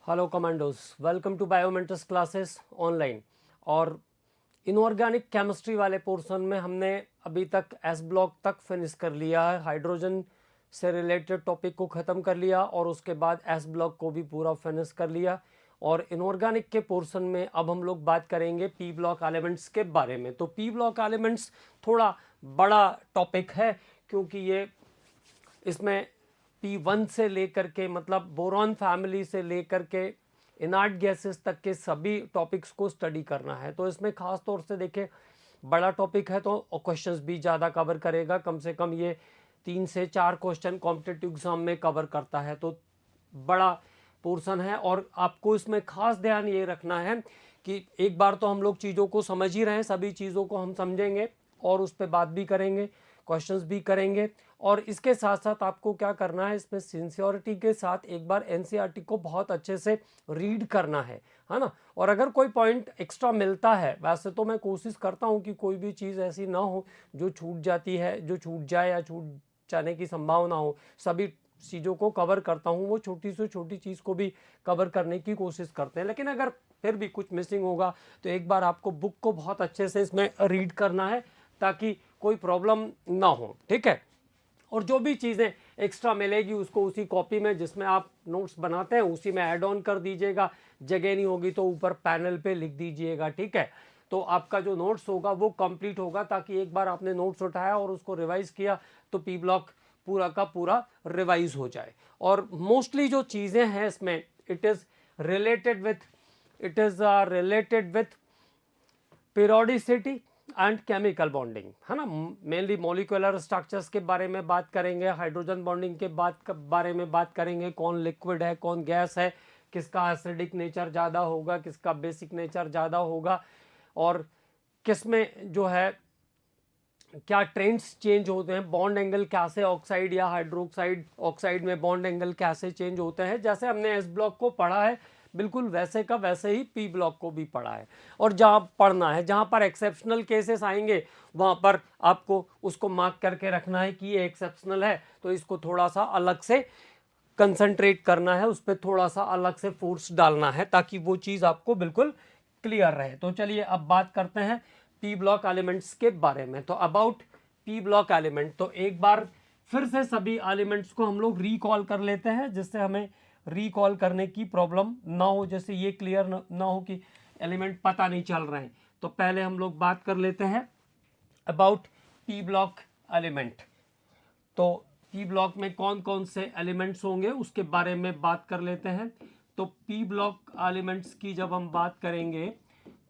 Hello commandos, welcome to Biomentors classes online. और inorganic chemistry वाले portion में हमने अभी तक एस ब्लॉक तक फिनिश कर लिया है। हाइड्रोजन से रिलेटेड टॉपिक को ख़त्म कर लिया और उसके बाद एस ब्लॉक को भी पूरा फिनिश कर लिया। और इनऑर्गेनिक के पोर्शन में अब हम लोग बात करेंगे पी ब्लॉक एलिमेंट्स के बारे में। तो पी ब्लॉक एलिमेंट्स थोड़ा बड़ा टॉपिक है, क्योंकि ये इसमें P1 से लेकर के मतलब बोरॉन फैमिली से लेकर के इनर्ट गैसेस तक के सभी टॉपिक्स को स्टडी करना है। तो इसमें खास तौर से देखें, बड़ा टॉपिक है तो क्वेश्चंस भी ज़्यादा कवर करेगा। कम से कम ये 3 से 4 क्वेश्चन कॉम्पिटिटिव एग्जाम में कवर करता है, तो बड़ा पोर्शन है। और आपको इसमें खास ध्यान ये रखना है कि एक बार तो हम लोग चीज़ों को समझ ही रहे हैं, सभी चीज़ों को हम समझेंगे और उस पर बात भी करेंगे, क्वेश्चंस भी करेंगे। और इसके साथ साथ आपको क्या करना है, इसमें सिंसियरिटी के साथ एक बार एनसीईआरटी को बहुत अच्छे से रीड करना है ना। और अगर कोई पॉइंट एक्स्ट्रा मिलता है, वैसे तो मैं कोशिश करता हूं कि कोई भी चीज़ ऐसी ना हो जो छूट जाती है, जो छूट जाए या छूट जाने की संभावना हो। सभी चीज़ों को कवर करता हूं, वो छोटी से छोटी चीज़ को भी कवर करने की कोशिश करते हैं। लेकिन अगर फिर भी कुछ मिसिंग होगा तो एक बार आपको बुक को बहुत अच्छे से इसमें रीड करना है ताकि कोई प्रॉब्लम ना हो, ठीक है। और जो भी चीज़ें एक्स्ट्रा मिलेगी उसको उसी कॉपी में जिसमें आप नोट्स बनाते हैं उसी में ऐड ऑन कर दीजिएगा। जगह नहीं होगी तो ऊपर पैनल पे लिख दीजिएगा, ठीक है। तो आपका जो नोट्स होगा वो कंप्लीट होगा, ताकि एक बार आपने नोट्स उठाया और उसको रिवाइज किया तो पी ब्लॉक पूरा का पूरा रिवाइज हो जाए। और मोस्टली जो चीज़ें हैं इसमें it is related with periodicity and chemical bonding, है ना। मेनली मॉलिक्यूलर स्ट्रक्चर्स के बारे में बात करेंगे, हाइड्रोजन बॉन्डिंग के बारे में बात करेंगे, कौन लिक्विड है कौन गैस है, किसका एसिडिक नेचर ज़्यादा होगा किसका बेसिक नेचर ज़्यादा होगा, और किस में जो है क्या ट्रेंड्स चेंज होते हैं, बॉन्ड एंगल कैसे ऑक्साइड या हाइड्रोक्साइड ऑक्साइड में बॉन्ड एंगल कैसे चेंज होते हैं। जैसे हमने एस ब्लॉक को पढ़ा है बिल्कुल वैसे का वैसे ही पी ब्लॉक को भी पढ़ा है। और जहाँ पढ़ना है, जहाँ पर एक्सेप्शनल केसेस आएंगे वहाँ पर आपको उसको मार्क करके रखना है कि ये एक्सेप्शनल है, तो इसको थोड़ा सा अलग से कंसंट्रेट करना है, उस पर थोड़ा सा अलग से फोर्स डालना है ताकि वो चीज़ आपको बिल्कुल क्लियर रहे। तो चलिए अब बात करते हैं पी ब्लॉक एलिमेंट्स के बारे में। तो अबाउट पी ब्लॉक एलिमेंट, तो एक बार फिर से सभी एलिमेंट्स को हम लोग रिकॉल कर लेते हैं जिससे हमें रिकॉल करने की प्रॉब्लम ना हो, जैसे ये क्लियर ना हो कि एलिमेंट पता नहीं चल रहे हैं। तो पहले हम लोग बात कर लेते हैं अबाउट पी ब्लॉक एलिमेंट। तो पी ब्लॉक में कौन कौन से एलिमेंट्स होंगे उसके बारे में बात कर लेते हैं। तो पी ब्लॉक एलिमेंट्स की जब हम बात करेंगे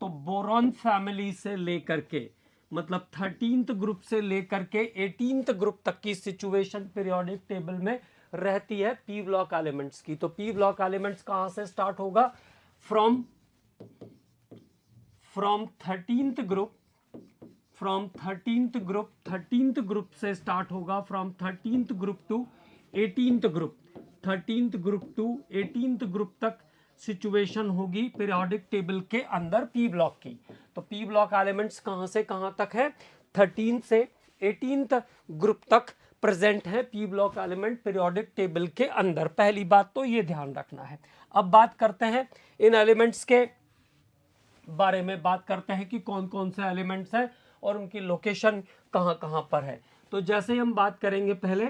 तो बोरॉन फैमिली से लेकर के मतलब 13th ग्रुप से लेकर के 18th ग्रुप तक की सिचुएशन पीरियोडिक टेबल में रहती है पी ब्लॉक एलिमेंट्स की। तो पी ब्लॉक एलिमेंट्स कहां से स्टार्ट होगा, from 13th group, from 13th group से स्टार्ट होगा, from 13th group to 18th group, 13th group to 18th group तक सिचुएशन होगी पीरियोडिक टेबल के अंदर पी ब्लॉक की। तो पी ब्लॉक एलिमेंट्स कहां से कहां तक है, 13 से 18th ग्रुप तक प्रेजेंट है P block element periodic table के अंदर। पहली बात तो ये ध्यान रखना है। अब बात करते हैं इन एलिमेंट्स के बारे में, बात करते हैं कि कौन कौन से एलिमेंट्स हैं और उनकी लोकेशन कहां कहां पर है। तो जैसे हम बात करेंगे पहले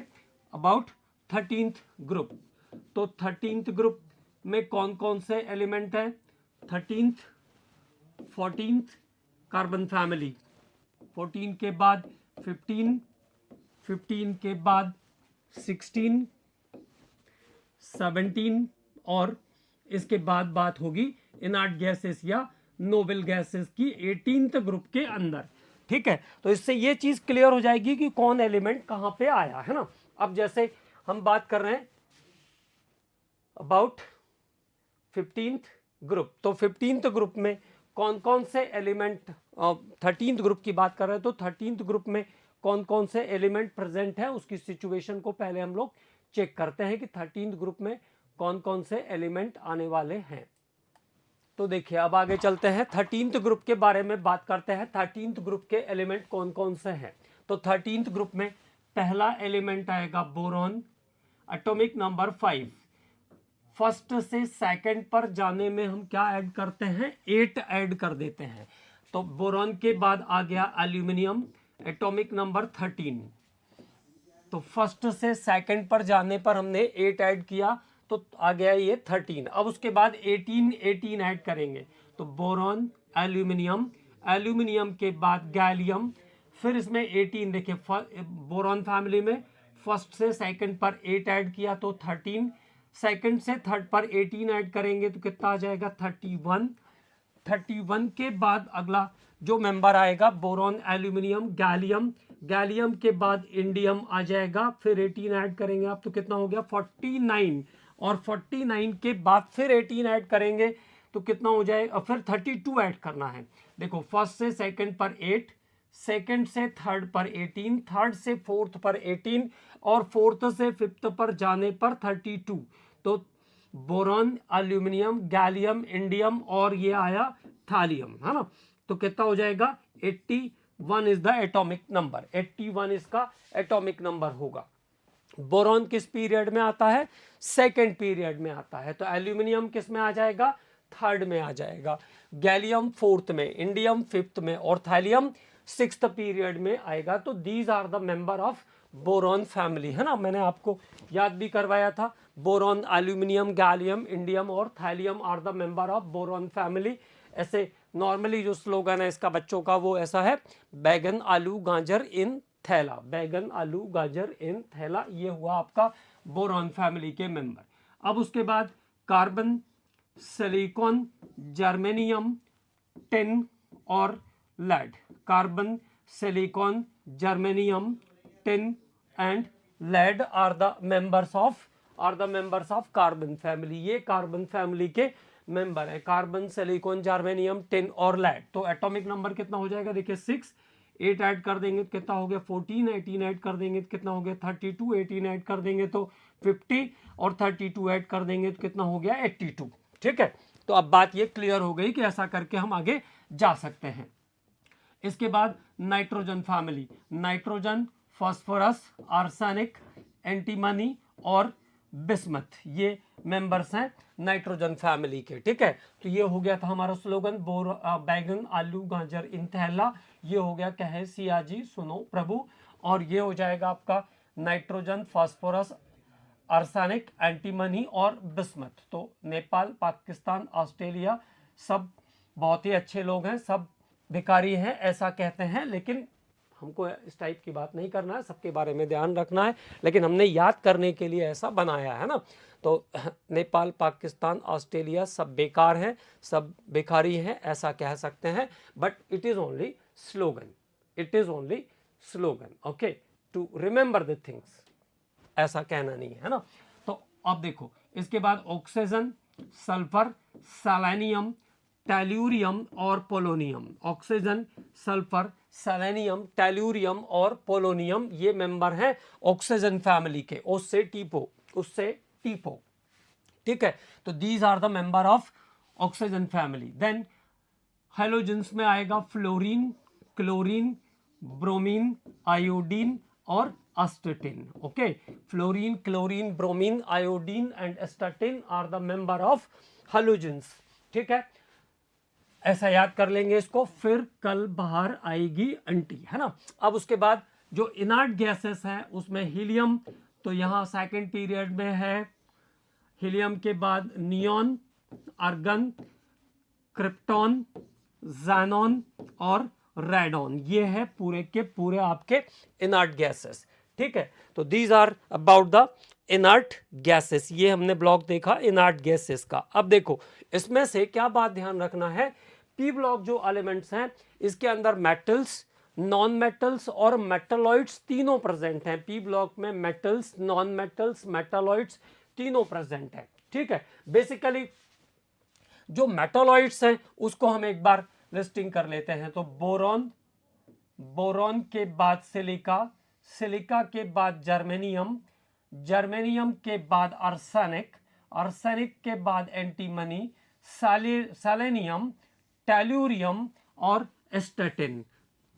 अबाउट 13th ग्रुप, तो 13th ग्रुप में कौन कौन से एलिमेंट हैं, 13th 14th कार्बन फैमिली, 14 के बाद 15, 15 के बाद 16, 17 और इसके बाद बात होगी इनर्ट गैसेस या नोबल गैसेस की 18th ग्रुप के अंदर, ठीक है। तो इससे ये चीज क्लियर हो जाएगी कि कौन एलिमेंट कहां पे आया है ना। अब जैसे हम बात कर रहे हैं अबाउट 15th ग्रुप, तो 15th ग्रुप में कौन कौन से एलिमेंट, 13th ग्रुप की बात कर रहे हैं तो 13th ग्रुप में कौन कौन से एलिमेंट प्रेजेंट है उसकी सिचुएशन को पहले हम लोग चेक करते हैं कि 13th ग्रुप में कौन कौन से एलिमेंट आने वाले हैं। तो देखिए अब आगे चलते हैं, 13th ग्रुप के बारे में बात करते हैं। 13th ग्रुप के एलिमेंट कौन कौन से हैं। तो 13th ग्रुप में पहला एलिमेंट आएगा बोरॉन, एटॉमिक नंबर 5, फर्स्ट से सेकंड पर जाने में हम क्या ऐड करते हैं, 8 ऐड कर देते हैं। तो बोरॉन के बाद आ गया एल्यूमिनियम, एटॉमिक नंबर 13। तो फर्स्ट से सेकंड पर जाने पर हमने 8 ऐड किया तो आ गया ये 13। अब उसके बाद 18 ऐड करेंगे तो बोरॉन, एल्यूमिनियम, एल्यूमिनियम के बाद गैलियम, फिर इसमें 18। देखिए बोरॉन फैमिली में फर्स्ट से सेकंड पर 8 ऐड किया तो 13, सेकंड से थर्ड पर 18 ऐड करेंगे तो कितना आ जाएगा 31। 31 के बाद अगला जो मेंबर आएगा बोरॉन, एल्यूमिनियम, गैलियम, गैलियम के बाद इंडियम आ जाएगा, फिर 18 ऐड करेंगे आप तो कितना हो गया 49, और 49 के बाद फिर 18 ऐड करेंगे तो कितना हो जाएगा, फिर 32 ऐड करना है। देखो फर्स्ट से सेकंड पर 8, सेकंड से थर्ड पर 18, थर्ड से फोर्थ पर 18 और फोर्थ से फिफ्थ पर जाने पर 32। तो बोरॉन, एल्यूमिनियम, गैलियम, इंडियम और ये आया थालियम, है ना। तो कितना हो जाएगा 81 इज द एटॉमिक नंबर, 81 इसका एटॉमिक नंबर होगा। बोरॉन किस पीरियड में आता है, सेकेंड पीरियड में आता है। तो एल्यूमिनियम किस में आ जाएगा, थर्ड में आ जाएगा, गैलियम फोर्थ में, इंडियम फिफ्थ में और थालियम सिक्स्थ पीरियड में आएगा। तो these are the member of boron family, है ना। मैंने आपको याद भी करवाया था, बोरॉन, एल्यूमिनियम, गैलियम, इंडियम और thallium are the member of boron family. ऐसे नॉर्मली जो स्लोगन है इसका बच्चों का वो ऐसा है, बैगन आलू गाजर इन थैला, बैगन आलू गाजर इन थैला, ये हुआ आपका बोरॉन फैमिली के मेंबर। अब उसके बाद कार्बन, सिलिकॉन, जर्मेनियम, टिन और lead, carbon, silicon, germanium, tin and lead are the members of carbon family. ये कार्बन फैमिली के मेंबर है, कार्बन, सिलिकॉन, जर्मेनियम, टिन और लेड। तो एटॉमिक नंबर कितना हो जाएगा, देखिए 6, 8 ऐड कर देंगे तो कितना हो गया 14, 18 ऐड कर देंगे तो कितना हो गया 32, 18 ऐड कर देंगे तो 50 और 32 ऐड कर देंगे तो कितना हो गया 82। ठीक है, तो अब बात ये क्लियर हो गई कि ऐसा करके हम आगे जा सकते हैं। इसके बाद nitrogen family, nitrogen, phosphorus, arsenic, antimony और बिस्मथ, ये मेंबर्स हैं नाइट्रोजन फैमिली के। ठीक है, तो ये हो गया था हमारा स्लोगन, बैगन आलू गाजर इन थैला। ये हो गया कहे सिया जी सुनो प्रभु, और ये हो जाएगा आपका नाइट्रोजन, फास्फोरस, आर्सेनिक, एंटीमनी और बिस्मथ। तो नेपाल, पाकिस्तान, ऑस्ट्रेलिया सब बहुत ही अच्छे लोग हैं, सब भिखारी हैं ऐसा कहते हैं, लेकिन हमको इस टाइप की बात नहीं करना है, सबके बारे में ध्यान रखना है, लेकिन हमने याद करने के लिए ऐसा बनाया है ना। तो नेपाल, पाकिस्तान, ऑस्ट्रेलिया सब बेकार हैं, सब भिखारी हैं ऐसा कह सकते हैं, but it is only slogan, it is only slogan, okay, to remember the things, ऐसा कहना नहीं है ना। तो अब देखो इसके बाद ऑक्सीजन, सल्फर, सेलेनियम, टेल्यूरियम और polonium, oxygen, sulphur, selenium, tellurium और पोलोनियम, ये मेंबर हैं ऑक्सीजन फैमिली के, उससे टीपो। ठीक है, तो these are the member of oxygen family. Then halogens में आएगा फ्लोरीन, क्लोरीन, ब्रोमीन, आयोडीन और astatine. Okay, fluorine, chlorine, bromine, iodine and astatine are the member of halogens. ठीक है, ऐसा याद कर लेंगे इसको, फिर कल बाहर आएगी अंटी, है ना। अब उसके बाद जो इनर्ट गैसेस हैं उसमें हीलियम, तो यहाँ सेकंड पीरियड में है हीलियम के बाद नियॉन, आर्गन, क्रिप्टॉन, ज़ैनॉन और रेडॉन, ये है पूरे के पूरे आपके इनर्ट गैसेस। ठीक है, तो these are about the inert gases, ये हमने ब्लॉक देखा इनर्ट गैसेस का। अब देखो इसमें से क्या बात ध्यान रखना है, पी ब्लॉक जो एलिमेंट्स हैं इसके अंदर मेटल्स, नॉन मेटल्स और मेटलॉइड्स तीनों प्रेजेंट हैं। पी ब्लॉक में मेटल्स, नॉन मेटल्स, मेटलॉइड्स तीनों प्रेजेंट हैं। ठीक है, बेसिकली जो मेटलॉइड्स हैं उसको हम एक बार लिस्टिंग कर लेते हैं। तो बोरॉन, बोरॉन के बाद सिलिका, सिलिका के बाद जर्मेनियम, जर्मेनियम के बाद आर्सेनिक, आर्सेनिक के बाद एंटीमनी, सेलेनियम, टेल्यूरियम और एस्टाटिन।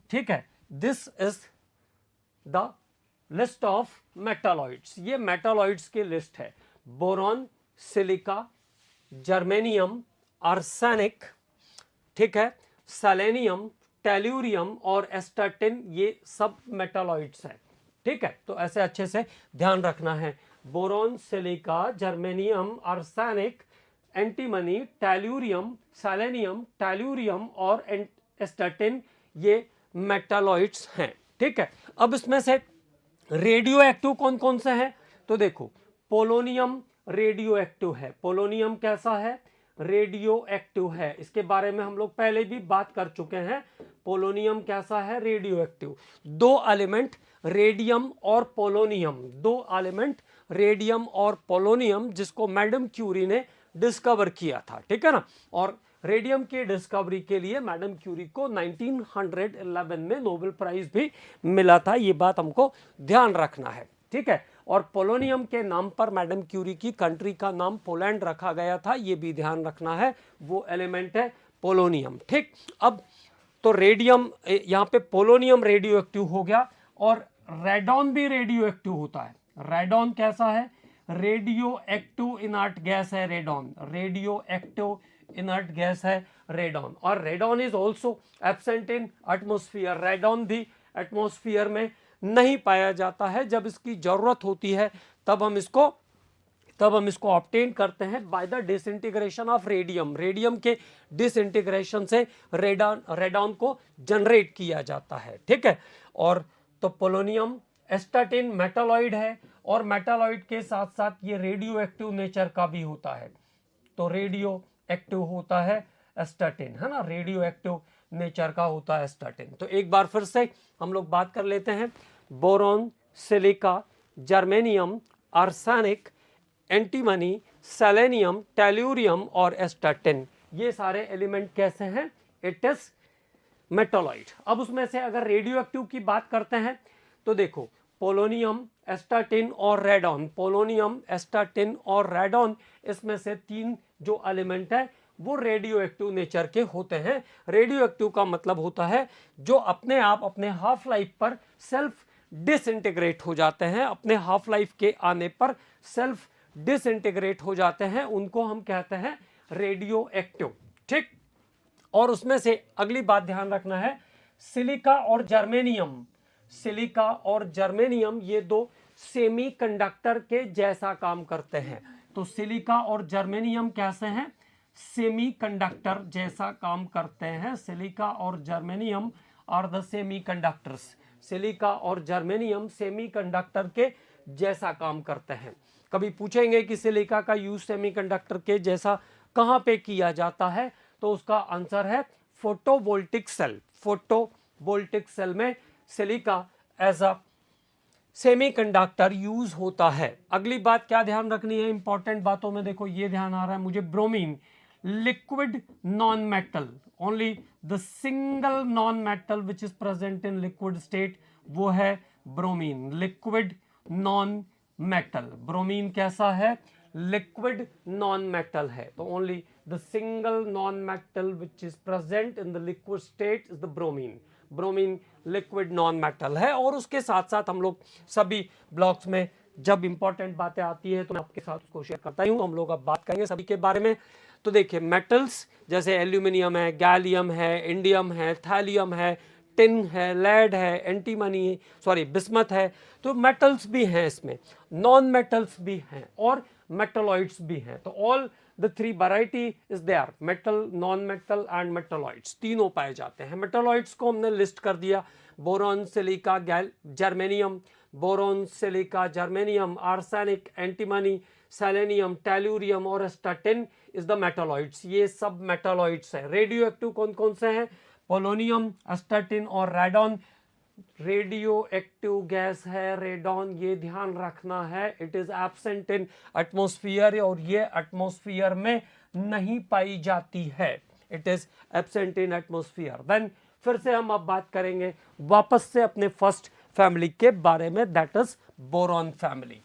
ठीक है, this is the list of metalloids, ये मेटलॉइड्स की लिस्ट है। बोरॉन, सिलिका, जर्मेनियम, आर्सेनिक, ठीक है, सेलेनियम, टेल्यूरियम और एस्टाटिन, ये सब मेटालॉइड्स हैं। ठीक है, तो ऐसे अच्छे से ध्यान रखना है। Boron, silica, germanium, arsenic, antimony, tellurium, selenium, tellurium और एस्टाटिन, ये मेटालॉइड्स हैं। ठीक है, अब इसमें से रेडियो एक्टिव कौन कौन से हैं? तो देखो, पोलोनियम रेडियो एक्टिव है। पोलोनियम कैसा है? रेडियो एक्टिव है। इसके बारे में हम लोग पहले भी बात कर चुके हैं। पोलोनियम कैसा है? Radio active. दो एलिमेंट रेडियम और पोलोनियम, दो एलिमेंट रेडियम और पोलोनियम, जिसको मैडम क्यूरी ने डिस्कवर किया था। ठीक है ना, और रेडियम की डिस्कवरी के लिए मैडम क्यूरी को 1911 में नोबेल प्राइज भी मिला था। ये बात हमको ध्यान रखना है। ठीक है, और पोलोनियम के नाम पर मैडम क्यूरी की कंट्री का नाम पोलैंड रखा गया था, ये भी ध्यान रखना है। वो एलिमेंट है पोलोनियम। ठीक, अब तो रेडियम, यहाँ पे पोलोनियम रेडियो एक्टिव हो गया, और रेडॉन भी रेडियो एक्टिव होता है। रेडॉन कैसा है? रेडियो एक्टिव इनर्ट गैस है radon. Radio active inert gas है रेडॉन, और radon is also absent in atmosphere. Radon भी एटमोस्फियर में नहीं पाया जाता है। जब इसकी जरूरत होती है तब हम इसको ऑब्टेन करते हैं by the disintegration of radium. Radium के डिसइंटीग्रेशन से रेडॉन को जनरेट किया जाता है। ठीक है, और तो पोलोनियम, एस्टाटिन मेटालॉइड है, और मेटालॉइड के साथ साथ ये रेडियो एक्टिव नेचर का भी होता है। तो रेडियो एक्टिव होता है एस्टाटिन, है ना, रेडियो एक्टिव नेचर का होता है एस्टाटिन। तो एक बार फिर से हम लोग बात कर लेते हैं। Boron, silica, germanium, arsenic, antimony, selenium, tellurium और एस्टाटिन, ये सारे एलिमेंट कैसे हैं? It is metalloid. अब उसमें से अगर रेडियो एक्टिव की बात करते हैं तो देखो, पोलोनियम, एस्टाटिन और रेडॉन, पोलोनियम, एस्टाटिन और रेडॉन, इसमें से तीन जो एलिमेंट है वो रेडियो एक्टिव नेचर के होते हैं। रेडियो एक्टिव का मतलब होता है जो अपने आप अपने हाफ लाइफ पर सेल्फ डिसइंटीग्रेट हो जाते हैं। अपने हाफ लाइफ के आने पर सेल्फ डिसइंटीग्रेट हो जाते हैं, उनको हम कहते हैं रेडियो एक्टिव। ठीक, और उसमें से अगली बात ध्यान रखना है, सिलिका और जर्मेनियम, सिलिका और जर्मेनियम ये दो सेमीकंडक्टर के जैसा काम करते हैं। तो सिलिका और जर्मेनियम कैसे हैं? सेमीकंडक्टर जैसा काम करते हैं। सिलिका और germanium are the semiconductors. Silica और जर्मेनियम सेमीकंडक्टर के जैसा काम करते हैं। कभी पूछेंगे कि सिलिका का यूज सेमीकंडक्टर के जैसा कहां पे किया जाता है, तो उसका आंसर है फोटोवोल्टिक सेल। फोटोवोल्टिक सेल में silica as a semiconductor use होता है। अगली बात क्या ध्यान रखनी है इंपॉर्टेंट बातों में? देखो, ये ध्यान आ रहा है मुझे, bromine, liquid non metal, only the single non metal which is present in liquid state, वो है bromine, liquid non metal. Bromine कैसा है? लिक्विड नॉन मेटल है। तो only the single non metal which is present in the liquid state is the bromine. Bromine liquid non metal है। और उसके साथ साथ हम लोग सभी ब्लॉक्स में जब इंपॉर्टेंट बातें आती है तो मैं आपके साथ उसको शेयर करता ही हूँ। हम लोग अब बात करेंगे सभी के बारे में। तो देखिए, मेटल्स जैसे एल्यूमिनियम है, गैलियम है, इंडियम है, थैलियम है, टिन है, लेड है, एंटीमनी, सॉरी बिस्मथ है। तो मेटल्स भी हैं इसमें, नॉन मेटल्स भी हैं और मेटलॉइड्स भी हैं। तो all the three variety is there, metal, non metal and metalloids, तीनों पाए जाते हैं। मेटलॉइड्स को हमने लिस्ट कर दिया, boron, silica, germanium, boron, silica, germanium, arsenic, antimony, selenium, tellurium और एस्टाटिन इज द मेटलॉइड्स। ये सब मेटलॉइड्स हैं। रेडियो एक्टिव कौन कौन से हैं? पोलोनियम, एस्टाटिन और रेडॉन। रेडियो एक्टिव गैस है रेडॉन, ये ध्यान रखना है। It is absent in atmosphere, और ये एटमॉस्फेयर में नहीं पाई जाती है। It is absent in atmosphere. Then फिर से हम अब बात करेंगे वापस से अपने फर्स्ट फैमिली के बारे में, दैट इज बोरॉन फैमिली।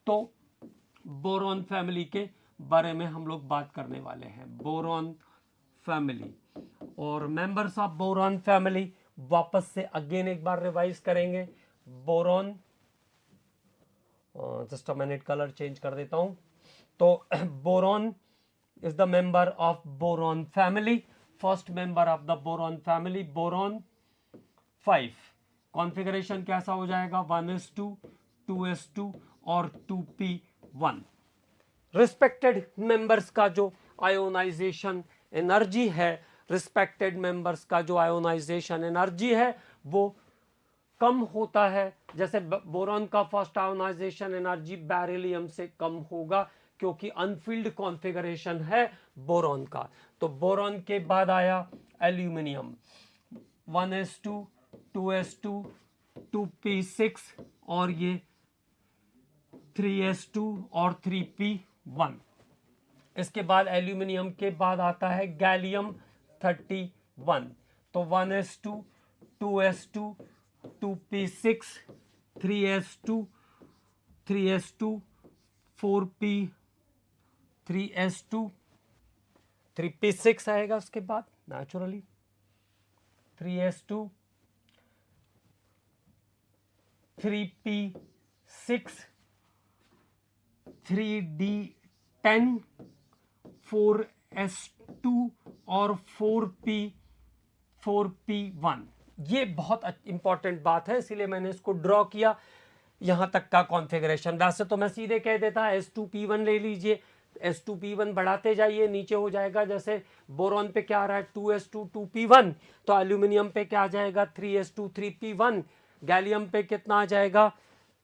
तो बोरॉन फैमिली के बारे में हम लोग बात करने वाले हैं, बोरॉन फैमिली। और मेंबर्स ऑफ बोरॉन फैमिली वापस से अगेन एक बार रिवाइज करेंगे। Boron, just a minute, colour change कर देता हूं। तो boron is the member of boron family, first member of the boron family, boron 5। Configuration कैसा हो जाएगा, 1s2 2s2 और 2p1। रिस्पेक्टेड मेंबर्स का जो आयोनाइजेशन एनर्जी है, रिस्पेक्टेड मेंबर्स का जो आयोनाइजेशन एनर्जी है वो कम होता है। जैसे बोरॉन का फर्स्ट आयोनाइजेशन एनर्जी बेरिलियम से कम होगा क्योंकि अनफिल्ड कॉन्फ़िगरेशन है बोरॉन का। तो बोरॉन के बाद आया एल्यूमिनियम, 1s2 2s2 2p6 और ये 3s2 और 3p1। इसके बाद एल्यूमिनियम के बाद आता है गैलियम 31। तो 1s2 2s2 2p6 3s2 3s2 4p 3s2 3p6 आएगा। उसके बाद naturally 3s2 3p6 3d10 4s2 और 4p1। ये बहुत इंपॉर्टेंट बात है, इसीलिए मैंने इसको ड्रॉ किया यहां तक का कॉन्फ़िगरेशन। वैसे तो मैं सीधे कह देता s2p1 ले लीजिए, s2p1 बढ़ाते जाइए, नीचे हो जाएगा। जैसे बोरॉन पे क्या आ रहा है 2s2 2p1, तो एल्यूमिनियम पे क्या आ जाएगा 3s2 3p1। गैलियम पे कितना आ जाएगा,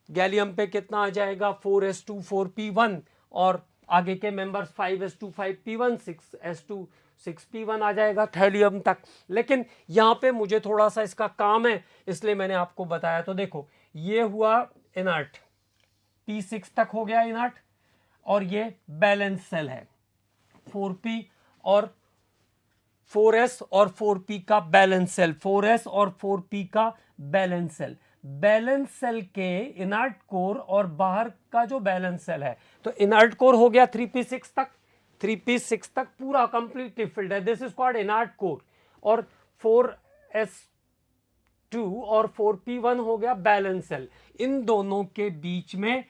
गैलियम पे कितना आ जाएगा 4s2 4p1 और आगे के members 5s2 5p1 6s2 6p1 आ जाएगा थैलियम तक। लेकिन यहाँ पे मुझे थोड़ा सा इसका काम है इसलिए मैंने आपको बताया। तो देखो ये हुआ इनर्ट, p6 तक हो गया इनर्ट, और ये बैलेंस सेल है 4p और 4s और 4p का बैलेंस सेल, 4s और 4p का बैलेंस सेल। बैलेंस सेल के इनर्ट कोर और बाहर का जो बैलेंस सेल है, तो इनर्ट कोर हो गया 3p6 तक, 3p6 तक पूरा कंप्लीटली फिल्ड है, this is called inert core. और 4s2 और 4p1 हो गया बैलेंस सेल। इन दोनों के बीच में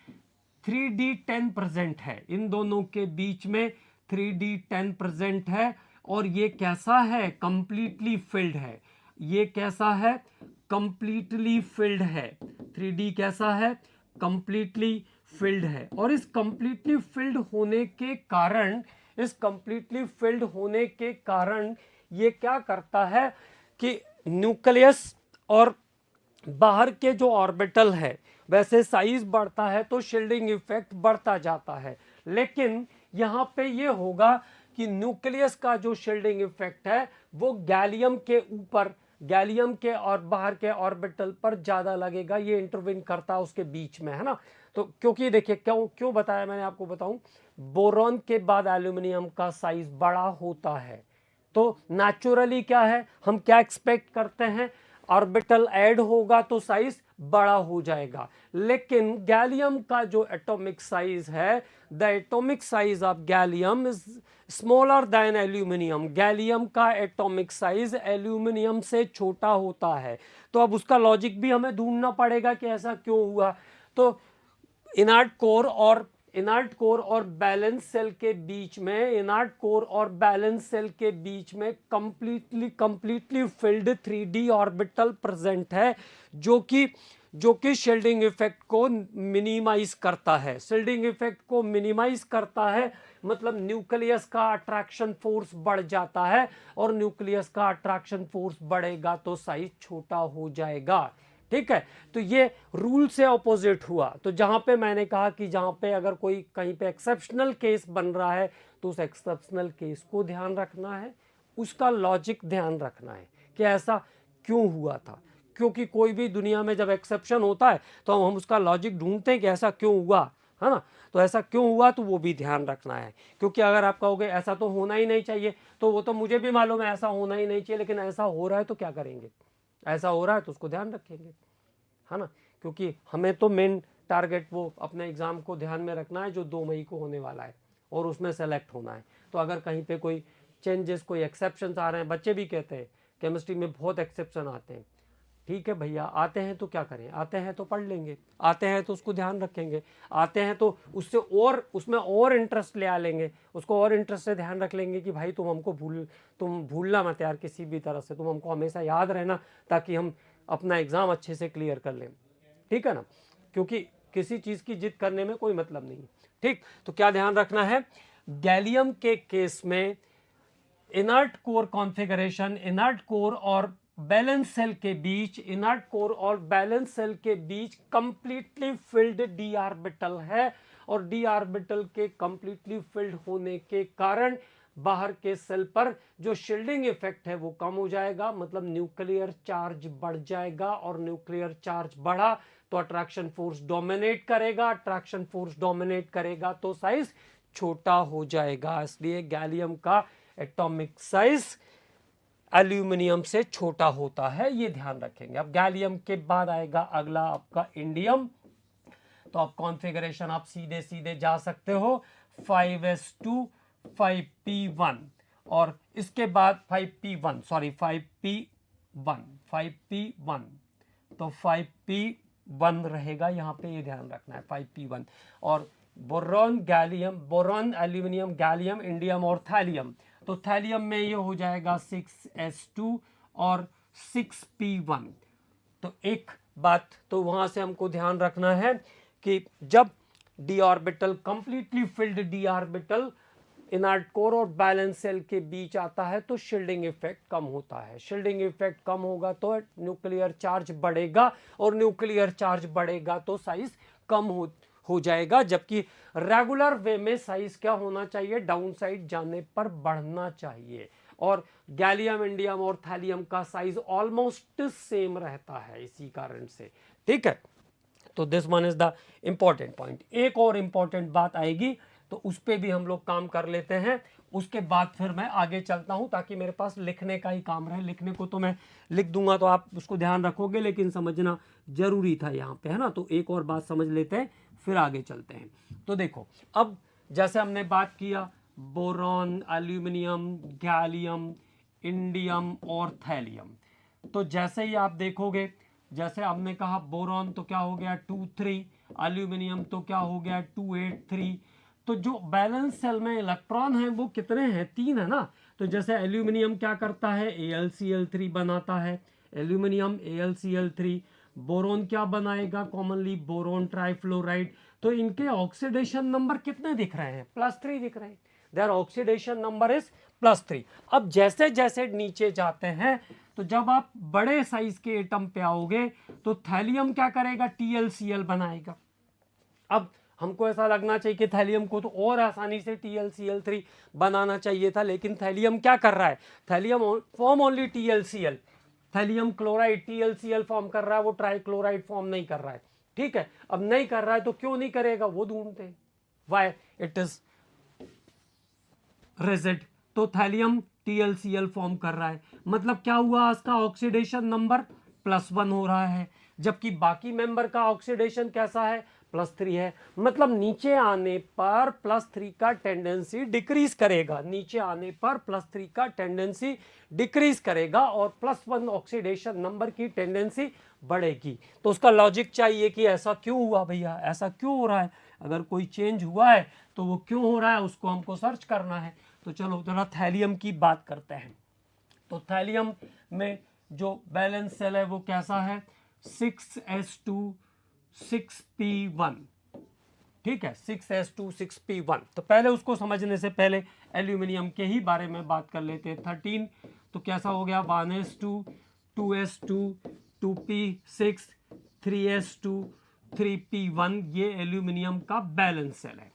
3d10 प्रेजेंट है, इन दोनों के बीच में 3d10 प्रेजेंट है। और ये कैसा है, कंप्लीटली फिल्ड है। ये कैसा है, कंप्लीटली फिल्ड है। 3d कैसा है, कंप्लीटली फिल्ड है। और इस कंप्लीटली फिल्ड होने के कारण, इस कंप्लीटली फिल्ड होने के कारण ये क्या करता है कि न्यूक्लियस और बाहर के जो ऑर्बिटल है वैसे साइज बढ़ता है तो शील्डिंग इफेक्ट बढ़ता जाता है। लेकिन यहाँ पे ये होगा कि न्यूक्लियस का जो शील्डिंग इफेक्ट है वो गैलियम के ऊपर, गैलियम के और बाहर के ऑर्बिटल पर ज्यादा लगेगा, ये इंटरविन करता है उसके बीच में, है ना। तो क्योंकि देखिए क्यों बताया मैंने आपको, बताऊं, बोरॉन के बाद एल्यूमिनियम का साइज बड़ा होता है तो नेचुरली क्या है, हम क्या एक्सपेक्ट करते हैं, ऑर्बिटल ऐड होगा तो साइज बड़ा हो जाएगा। लेकिन गैलियम का जो एटॉमिक साइज है, the atomic size of gallium is smaller than aluminium. Gallium का एटॉमिक साइज एल्यूमिनियम से छोटा होता है। तो अब उसका लॉजिक भी हमें ढूंढना पड़ेगा कि ऐसा क्यों हुआ। तो इनर्ट कोर और बैलेंस सेल के बीच में, इनर्ट कोर और बैलेंस सेल के बीच में completely filled 3d orbital present है जो कि शील्डिंग इफेक्ट को मिनिमाइज करता है। शील्डिंग इफेक्ट को मिनिमाइज करता है मतलब न्यूक्लियस का अट्रैक्शन फोर्स बढ़ जाता है, और न्यूक्लियस का अट्रैक्शन फोर्स बढ़ेगा तो साइज छोटा हो जाएगा। ठीक है, तो ये रूल से ऑपोजिट हुआ। तो जहां पे मैंने कहा कि जहां पे अगर कोई कहीं पे एक्सेप्शनल केस बन रहा है तो उस एक्सेप्शनल केस को ध्यान रखना है, उसका लॉजिक ध्यान रखना है कि ऐसा क्यों हुआ था। क्योंकि कोई भी दुनिया में जब एक्सेप्शन होता है तो हम उसका लॉजिक ढूंढते हैं कि ऐसा क्यों हुआ, है ना। तो ऐसा क्यों हुआ तो वो भी ध्यान रखना है। क्योंकि अगर आप कहोगे ऐसा तो होना ही नहीं चाहिए, तो वो तो मुझे भी मालूम है ऐसा होना ही नहीं चाहिए, लेकिन ऐसा हो रहा है तो क्या करेंगे, ऐसा हो रहा है तो उसको ध्यान रखेंगे, है ना। क्योंकि हमें तो मेन टारगेट वो अपने एग्जाम को ध्यान में रखना है जो 2 मई को होने वाला है और उसमें सेलेक्ट होना है। तो अगर कहीं पे कोई चेंजेस, कोई एक्सेप्शन आ रहे हैं, बच्चे भी कहते हैं केमिस्ट्री में बहुत एक्सेप्शन आते हैं, ठीक है भैया, आते हैं तो क्या करें, आते हैं तो पढ़ लेंगे, आते हैं तो उसको ध्यान रखेंगे, आते हैं तो उससे और उसमें और इंटरेस्ट ले आ लेंगे, उसको और इंटरेस्ट से ध्यान रख लेंगे कि भाई तुम भूलना मत यार किसी भी तरह से, तुम हमको हमेशा याद रहना, ताकि हम अपना एग्ज़ाम अच्छे से क्लियर कर लें। ठीक है ना, क्योंकि किसी चीज़ की जिद करने में कोई मतलब नहीं है। ठीक, तो क्या ध्यान रखना है, गैलियम के केस में inert core configuration, inert core और बैलेंस सेल के बीच, इनर्ट कोर और बैलेंस सेल के बीच कंप्लीटली फिल्ड डी ऑर्बिटल है, और डी ऑर्बिटल के कंप्लीटली फिल्ड होने के कारण बाहर के सेल पर जो शील्डिंग इफेक्ट है वो कम हो जाएगा, मतलब न्यूक्लियर चार्ज बढ़ जाएगा, और न्यूक्लियर चार्ज बढ़ा तो अट्रैक्शन फोर्स डोमिनेट करेगा, अट्रैक्शन फोर्स डोमिनेट करेगा तो साइज छोटा हो जाएगा। इसलिए गैलियम का एटॉमिक साइज एल्यूमिनियम से छोटा होता है, ये ध्यान रखेंगे। अब गैलियम के बाद आएगा अगला आपका इंडियम। तो आप कॉन्फ़िगरेशन आप सीधे सीधे जा सकते हो 5s2 5p1, और इसके बाद 5p1 सॉरी 5p1 तो 5p1 रहेगा यहाँ पे, ये ध्यान रखना है 5p1। और boron gallium, boron aluminium gallium indium और थैलियम, तो थैलियम में ये हो जाएगा 6s2 और 6p1। तो एक बात तो वहां से हमको ध्यान रखना है कि जब D orbital completely field D orbital inert core और बैलेंस सेल के बीच आता है तो शील्डिंग इफेक्ट कम होता है, शील्डिंग इफेक्ट कम होगा तो न्यूक्लियर चार्ज बढ़ेगा, और न्यूक्लियर चार्ज बढ़ेगा तो साइज कम हो जाएगा, जबकि रेगुलर वे में साइज क्या होना चाहिए, डाउन साइड जाने पर बढ़ना चाहिए। और गैलियम इंडियम और थैलियम का साइज ऑलमोस्ट सेम रहता है इसी कारण से। ठीक है, तो this one is the important point. एक और इंपॉर्टेंट बात आएगी तो उस पर भी हम लोग काम कर लेते हैं, उसके बाद फिर मैं आगे चलता हूं, ताकि मेरे पास लिखने का ही काम रहे। लिखने को तो मैं लिख दूंगा तो आप उसको ध्यान रखोगे, लेकिन समझना जरूरी था यहाँ पे, है ना। तो एक और बात समझ लेते हैं फिर आगे चलते हैं। तो देखो, अब जैसे हमने बात किया बोरॉन, एल्यूमिनियम, गैलियम, इंडियम और थैलियम, तो जैसे ही आप देखोगे, जैसे हमने कहा बोरॉन तो क्या हो गया 2-3, एल्यूमिनियम तो क्या हो गया 2-8-3, तो जो बैलेंस सेल में इलेक्ट्रॉन है वो कितने हैं, 3 है ना। तो जैसे एल्यूमिनियम क्या करता है, AlCl3 बनाता है, एल्यूमिनियम AlCl3, बोरोन क्या बनाएगा कॉमनली, बोरोन ट्राइफ्लोराइड। तो इनके ऑक्सीडेशन नंबर कितने दिख रहे हैं, +3 दिख रहे हैं, देयर ऑक्सीडेशन नंबर इज +3। अब जैसे जैसे नीचे जाते हैं, तो जब आप बड़े साइज के एटम पे आओगे तो थैलियम क्या करेगा, TlCl बनाएगा। अब हमको ऐसा लगना चाहिए कि थैलियम को तो और आसानी से TlCl3 बनाना चाहिए था, लेकिन थैलियम क्या कर रहा है, thallium form only TlCl, thallium chloride TlCl form कर रहा है, वो ट्राइक्लोराइड फॉर्म नहीं कर रहा है। ठीक है, अब नहीं कर रहा है तो क्यों नहीं करेगा, वो ढूंढते हैं, वाई इट इज रिजिड। तो थैलियम TlCl फॉर्म कर रहा है, मतलब क्या हुआ, इसका ऑक्सीडेशन नंबर +1 हो रहा है, जबकि बाकी मेंबर का ऑक्सीडेशन कैसा है, +3 है। मतलब नीचे आने पर +3 का टेंडेंसी डिक्रीज करेगा, नीचे आने पर +3 का टेंडेंसी डिक्रीज करेगा, और +1 ऑक्सीडेशन नंबर की टेंडेंसी बढ़ेगी। तो उसका लॉजिक चाहिए कि ऐसा क्यों हुआ भैया, ऐसा क्यों हो रहा है, अगर कोई चेंज हुआ है तो वो क्यों हो रहा है, उसको हमको सर्च करना है। तो चलो जरा थैलियम की बात करते हैं। तो थैलियम में जो बैलेंस सेल है वो कैसा है, 6s2 6p1। ठीक है, 6s2 6p1। तो पहले उसको समझने से पहले एल्यूमिनियम के ही बारे में बात कर लेते हैं। 13 तो कैसा हो गया, 1s2 2s2 2p6 3s2 3p1, ये एल्यूमिनियम का बैलेंस सेल है।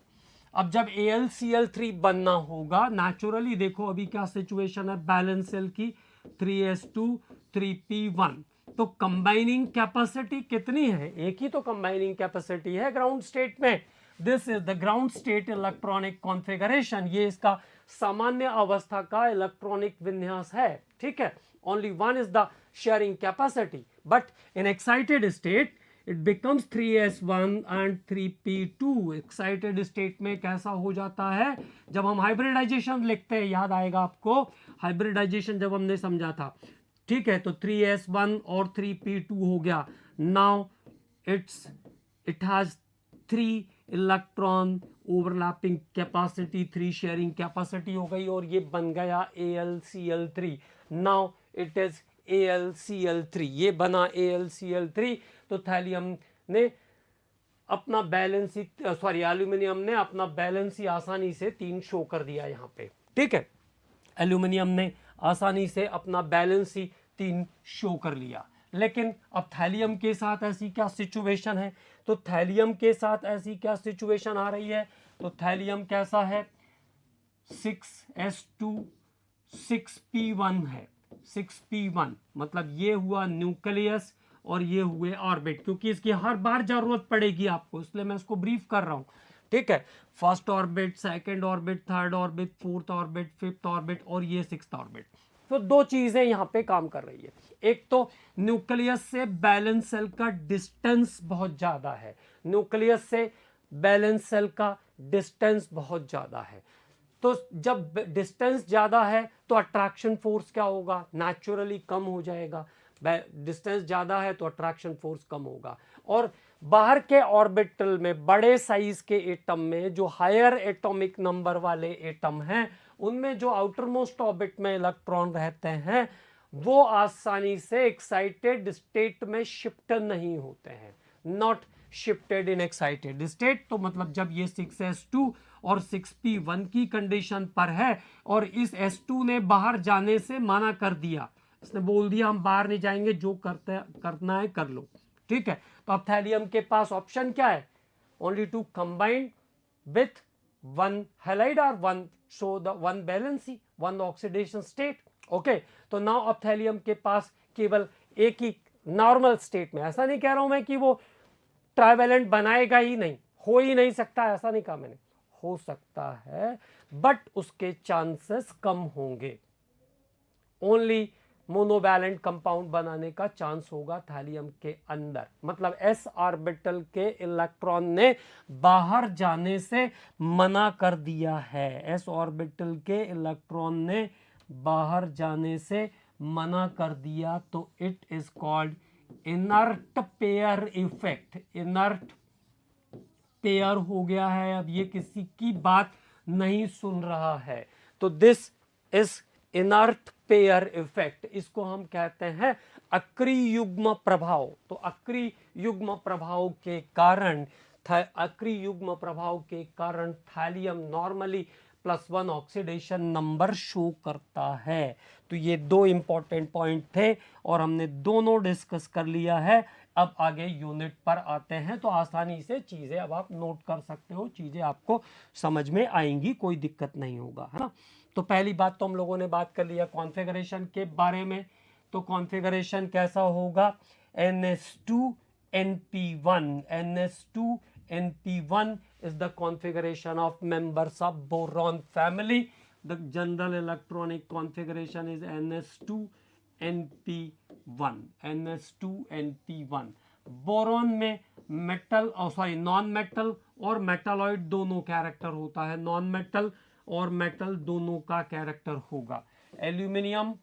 अब जब AlCl3 बनना होगा नेचुरली, देखो अभी क्या सिचुएशन है बैलेंस सेल की, 3s2 3p1, तो कंबाइनिंग कैपेसिटी कितनी है, एक ही तो कंबाइनिंग कैपेसिटी है ग्राउंड स्टेट में। This is the ground state electronic configuration, ये इसका सामान्य अवस्था का इलेक्ट्रॉनिक विन्यास है। ठीक है, only one is the sharing capacity, but in excited state it becomes 3s1 and 3p2। Excited state में कैसा हो जाता है, जब हम हाइब्रिडाइजेशन लिखते हैं, याद आएगा आपको हाइब्रिडाइजेशन जब हमने समझा था, ठीक है, तो 3s1 और 3p2 हो गया। Now it has 3 electron overlapping capacity, 3 sharing capacity हो गई और ये बन गया AlCl3। Now it is AlCl3, ये बना AlCl3। तो थैलियम ने अपना बैलेंस ही, सॉरी एल्यूमिनियम ने अपना बैलेंस ही आसानी से 3 शो कर दिया यहाँ पे। ठीक है, एल्यूमिनियम ने आसानी से अपना बैलेंस ही 3 शो कर लिया। लेकिन अब थैलियम के साथ ऐसी क्या सिचुएशन है? तो थैलियम के साथ ऐसी क्या सिचुएशन आ रही है? तो थैलियम कैसा है? 6s2 6p1 है। 6p1 मतलब ये हुआ न्यूक्लियस और ये हुए ऑर्बिट, क्योंकि इसकी हर बार जरूरत पड़ेगी आपको, इसलिए मैं इसको ब्रीफ कर रहा हूं। ठीक है, first orbit, second orbit, third orbit, fourth orbit, fifth orbit और ये सिक्स्थ ऑर्बिट। तो दो चीजें यहां पे काम कर रही है। एक तो न्यूक्लियस से बैलेंस सेल का डिस्टेंस बहुत ज्यादा है, न्यूक्लियस से बैलेंस सेल का डिस्टेंस बहुत ज्यादा है। तो जब डिस्टेंस ज्यादा है तो अट्रैक्शन फोर्स क्या होगा? नेचुरली कम हो जाएगा। डिस्टेंस ज्यादा है तो अट्रैक्शन फोर्स कम होगा। और बाहर के ऑर्बिटल में बड़े साइज के एटम में जो हायर एटॉमिक नंबर वाले एटम हैं, उनमें जो आउटर मोस्ट ऑर्बिट में इलेक्ट्रॉन रहते हैं वो आसानी से एक्साइटेड स्टेट में शिफ्ट नहीं होते हैं। Not shifted in excited state. तो मतलब जब ये 6s2 और 6p1 की कंडीशन पर है और इस s2 ने बाहर जाने से मना कर दिया, इसने बोल दिया हम बाहर नहीं जाएंगे, जो करना है कर लो। ठीक है, तो अब थैलियम के पास ऑप्शन क्या है? Only to combine with one halide और one show the one valency, one oxidation state. Okay, तो नाउ अब थैलियम के पास केवल एक ही नॉर्मल स्टेट में, ऐसा नहीं कह रहा हूं मैं कि वो ट्राइवेलेंट बनाएगा ही नहीं, हो ही नहीं सकता, ऐसा नहीं कहा मैंने, हो सकता है बट उसके चांसेस कम होंगे। ओनली मोनोवैलेंट कंपाउंड बनाने का चांस होगा थैलियम के अंदर। मतलब s ऑर्बिटल के इलेक्ट्रॉन ने बाहर जाने से मना कर दिया है, s ऑर्बिटल के इलेक्ट्रॉन ने बाहर जाने से मना कर दिया, तो it is called inert pair effect. Inert pair हो गया है, अब ये किसी की बात नहीं सुन रहा है, तो this is inert pair effect. इसको हम कहते हैं अक्रिय युग्म प्रभाव। तो अक्रिय युग्म प्रभाव के कारण thallium normally +1 oxidation number show करता है। तो ये दो इंपॉर्टेंट पॉइंट थे और हमने दोनों डिस्कस कर लिया है। अब आगे यूनिट पर आते हैं, तो आसानी से चीजें अब आप नोट कर सकते हो, चीजें आपको समझ में आएंगी, कोई दिक्कत नहीं होगा, है ना। तो पहली बात तो हम लोगों ने बात कर लिया कॉन्फ़िगरेशन के बारे में। तो कॉन्फ़िगरेशन कैसा होगा? NS2NP1। NS2NP1 is the configuration of members of boron family. The general electronic configuration is NS2NP1। NS2NP1 boron में मेटल नॉन मेटल और मेटालॉइड दोनों कैरेक्टर होता है, नॉन मेटल और मेटल दोनों का कैरेक्टर होगा। एल्यूमिनियम,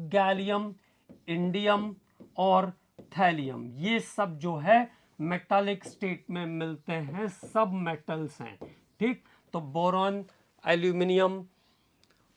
गैलियम, इंडियम और थैलियम, ये सब जो है मेटालिक स्टेट में मिलते हैं, सब मेटल्स हैं। ठीक, तो बोरॉन, एल्यूमिनियम,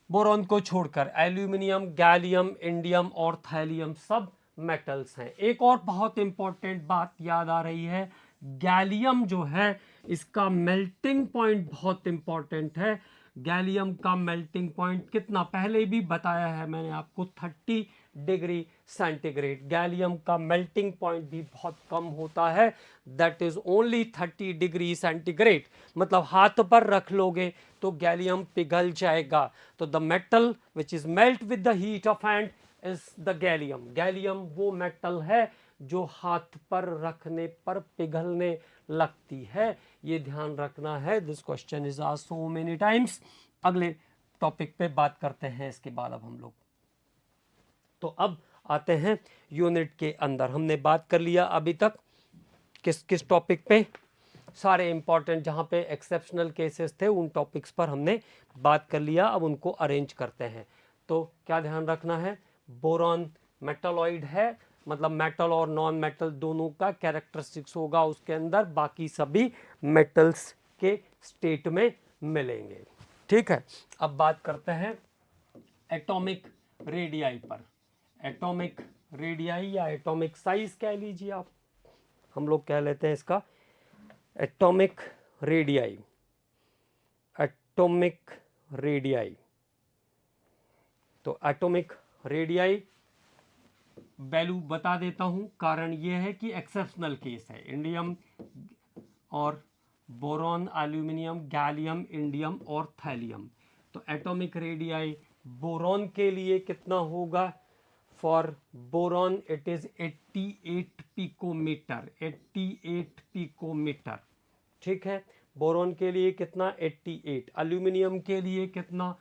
बोरॉन को छोड़कर एल्यूमिनियम, गैलियम, इंडियम और थैलियम सब मेटल्स हैं। एक और बहुत इंपॉर्टेंट बात याद आ रही है, गैलियम जो है इसका मेल्टिंग पॉइंट बहुत इंपॉर्टेंट है। गैलियम का मेल्टिंग पॉइंट कितना, पहले भी बताया है मैंने आपको, 30 डिग्री सेंटीग्रेड। गैलियम का मेल्टिंग पॉइंट भी बहुत कम होता है, that is only 30 degree centigrade. मतलब हाथ पर रख लोगे तो गैलियम पिघल जाएगा। तो the metal which is melt with the heat of hand is the gallium. Gallium वो मेटल है जो हाथ पर रखने पर पिघलने लगती है, ये ध्यान रखना है। This question is asked so many times. अगले टॉपिक पे बात करते हैं इसके बाद अब हम लोग। तो अब आते हैं यूनिट के अंदर। हमने बात कर लिया अभी तक किस किस टॉपिक पे, सारे इंपॉर्टेंट जहां पे एक्सेप्शनल केसेस थे उन टॉपिक्स पर हमने बात कर लिया। अब उनको अरेंज करते हैं। तो क्या ध्यान रखना है, बोरॉन मेटलॉइड है, मतलब मेटल और नॉन मेटल दोनों का कैरेक्टरिस्टिक्स होगा उसके अंदर, बाकी सभी मेटल्स के स्टेट में मिलेंगे। ठीक है, अब बात करते हैं एटॉमिक रेडियाई पर। एटॉमिक रेडियाई या एटॉमिक साइज कह लीजिए आप, हम लोग कह लेते हैं इसका एटॉमिक रेडियाई। एटॉमिक रेडियाई, तो एटॉमिक रेडियाई वैल्यू बता देता हूं, कारण यह है कि एक्सेप्शनल केस है। इंडियम और बोरॉन, एल्यूमिनियम, गैलियम, इंडियम और थैलियम। तो एटॉमिक रेडियाई बोरॉन के लिए कितना होगा? For boron it is 88 picometre, 88 picometre. ठीक है, बोरॉन के लिए कितना? 88। एल्यूमिनियम के लिए कितना?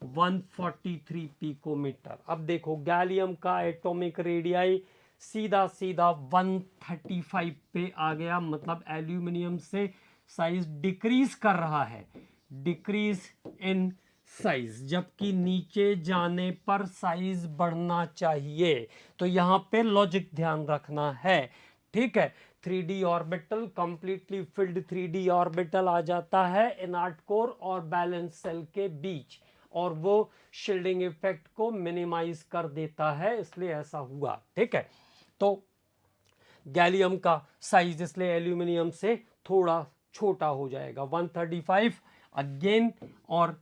143 पिकोमीटर। अब देखो गैलियम का एटॉमिक रेडियाई सीधा सीधा 135 पे आ गया, मतलब एल्यूमिनियम से साइज डिक्रीज कर रहा है, डिक्रीज इन साइज, जबकि नीचे जाने पर साइज बढ़ना चाहिए। तो यहां पे लॉजिक ध्यान रखना है। ठीक है, 3D orbital, completely filled 3D orbital आ जाता है इनर्ट कोर और बैलेंस सेल के बीच, और वो शील्डिंग इफेक्ट को मिनिमाइज कर देता है, इसलिए ऐसा हुआ। ठीक है, तो गैलियम का साइज इसलिए एल्यूमिनियम से थोड़ा छोटा हो जाएगा, 135 अगेन, और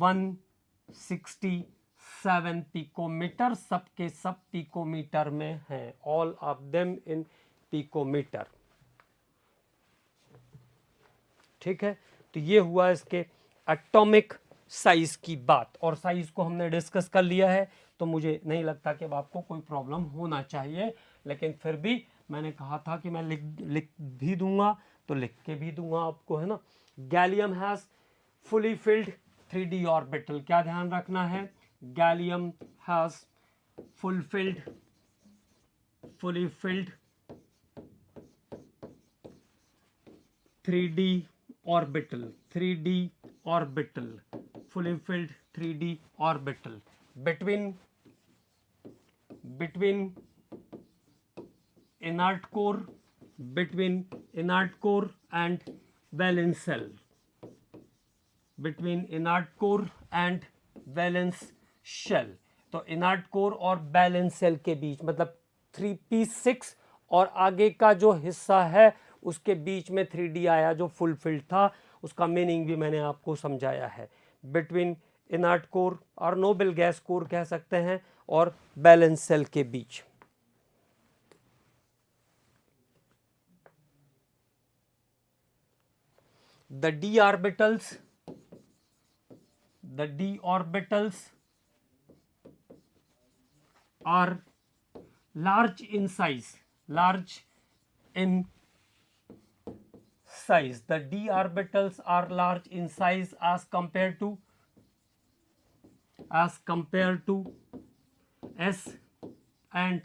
167 पिकोमीटर, सबके सब पिकोमीटर में हैं, all of them in picometre. ठीक है, तो ये हुआ इसके एटॉमिक साइज की बात, और साइज को हमने डिस्कस कर लिया है, तो मुझे नहीं लगता कि अब आपको कोई प्रॉब्लम होना चाहिए, लेकिन फिर भी मैंने कहा था कि मैं लिख भी दूंगा, तो लिख के भी दूंगा आपको, है ना। Gallium has fully filled 3D orbital, क्या ध्यान रखना है? Gallium has fully filled 3D orbital, 3D orbital, fully filled 3D orbital between inert core, between inert core and valence cell, between inert core and valence shell। तो inert core और valence shell के बीच, मतलब 3p6 और आगे का जो हिस्सा है उसके बीच में 3D आया जो फुल फिल्ड था, उसका मीनिंग भी मैंने आपको समझाया है। बिटवीन इनर्ट कोर और नोबल गैस कोर कह सकते हैं, और बैलेंस सेल के बीच। The d orbitals are large in size, large in size. The d orbitals are large in size as compared to s and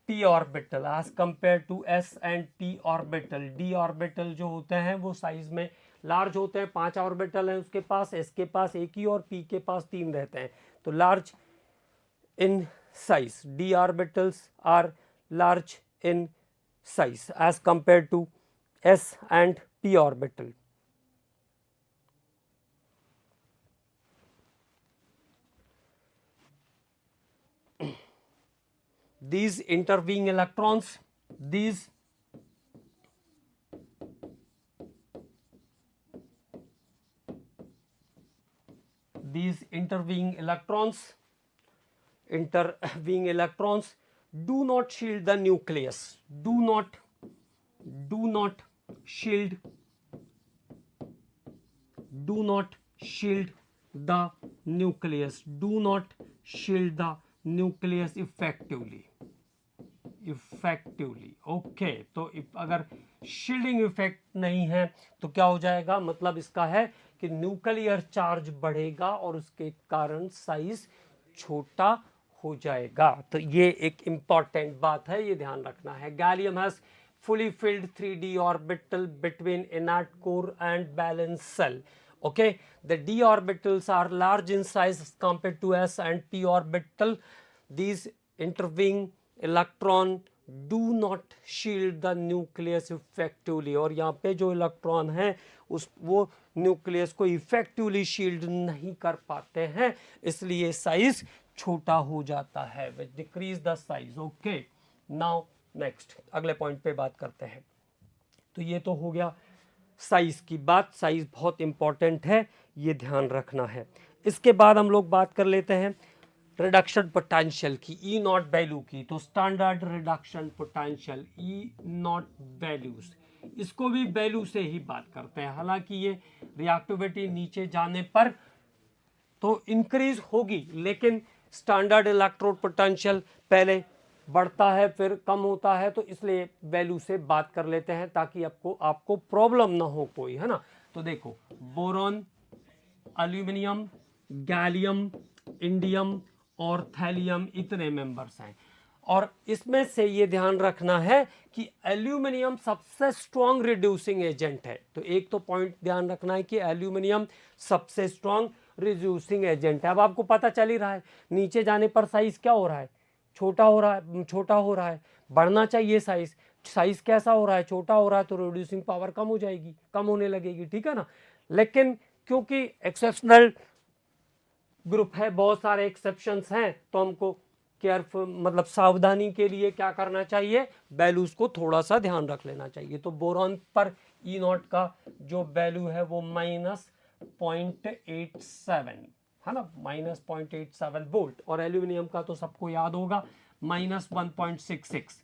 p orbital, as compared to s and p orbital। d orbital जो होते हैं वो size में large होते हैं, 5 orbital हैं उसके पास, s के पास एक ही और p के पास 3 रहते हैं, तो large in size, d orbitals are large in size as compared to s and p orbital। These intervening electrons, these intervening electrons do not shield the nucleus, do not shield the nucleus, do not shield the nucleus effectively। Okay, तो अगर shielding effect नहीं है तो क्या हो जाएगा? मतलब इसका है कि न्यूक्लियर चार्ज बढ़ेगा और उसके कारण साइज छोटा हो जाएगा। तो ये एक इंपॉर्टेंट बात है, ये ध्यान रखना है। Gallium has fully filled 3D orbital between inert core and valence cell, Okay, the d orbitals are large in size as compared to s and p orbital. These intervening electron do not shield the nucleus effectively. और यहाँ पे जो electron है उस वो nucleus को effectively shield नहीं कर पाते हैं, इसलिए साइज छोटा हो जाता है, which decrease the size. Okay, now next अगले पॉइंट पे बात करते हैं. तो ये तो हो गया साइज की बात. साइज बहुत इंपॉर्टेंट है, ये ध्यान रखना है. इसके बाद हम लोग बात कर लेते हैं रिडक्शन पोटेंशियल की, ई नॉट वैल्यू की. तो standard reduction potential E not values, इसको भी वैल्यू से ही बात करते हैं. हालांकि ये रिएक्टिविटी नीचे जाने पर तो इंक्रीज होगी, लेकिन स्टैंडर्ड इलेक्ट्रोड पोटेंशियल पहले बढ़ता है फिर कम होता है, तो इसलिए वैल्यू से बात कर लेते हैं ताकि आपको प्रॉब्लम ना हो कोई, है ना. तो देखो, बोरॉन, एल्यूमिनियम, गैलियम, इंडियम और थैलियम इतने मेंबर्स हैं. और इसमें से ये ध्यान रखना है कि एल्यूमिनियम सबसे स्ट्रॉन्ग रिड्यूसिंग एजेंट है. तो एक तो पॉइंट ध्यान रखना है कि एल्यूमिनियम सबसे स्ट्रॉन्ग रिड्यूसिंग एजेंट है. अब आपको पता चल ही रहा है नीचे जाने पर साइज क्या हो रहा है, छोटा हो रहा है. बढ़ना चाहिए साइज कैसा हो रहा है, छोटा हो रहा है, तो रिड्यूसिंग पावर कम हो जाएगी, कम होने लगेगी, ठीक है ना. लेकिन क्योंकि एक्सेप्शनल ग्रुप है, बहुत सारे एक्सेप्शंस हैं, तो हमको केयरफुल मतलब सावधानी के लिए क्या करना चाहिए, वैल्यूज को थोड़ा सा ध्यान रख लेना चाहिए. तो बोरॉन पर ई नॉट का जो वैल्यू है वो -0.87 है ना, -0.87 वोल्ट. और एल्यूमिनियम का तो सबको याद होगा -1.66.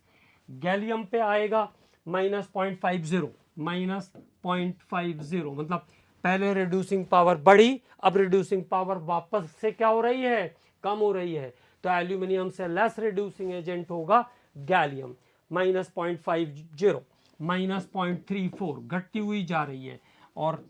गैलियम पे आएगा -0.50, -0.50. मतलब पहले रिड्यूसिंग पावर बढ़ी, अब रिड्यूसिंग पावर वापस से क्या हो रही है, कम हो रही है. तो एल्यूमिनियम से लेस रिड्यूसिंग एजेंट होगा गैलियम, -0.50, -0.34 घटती हुई जा रही है. और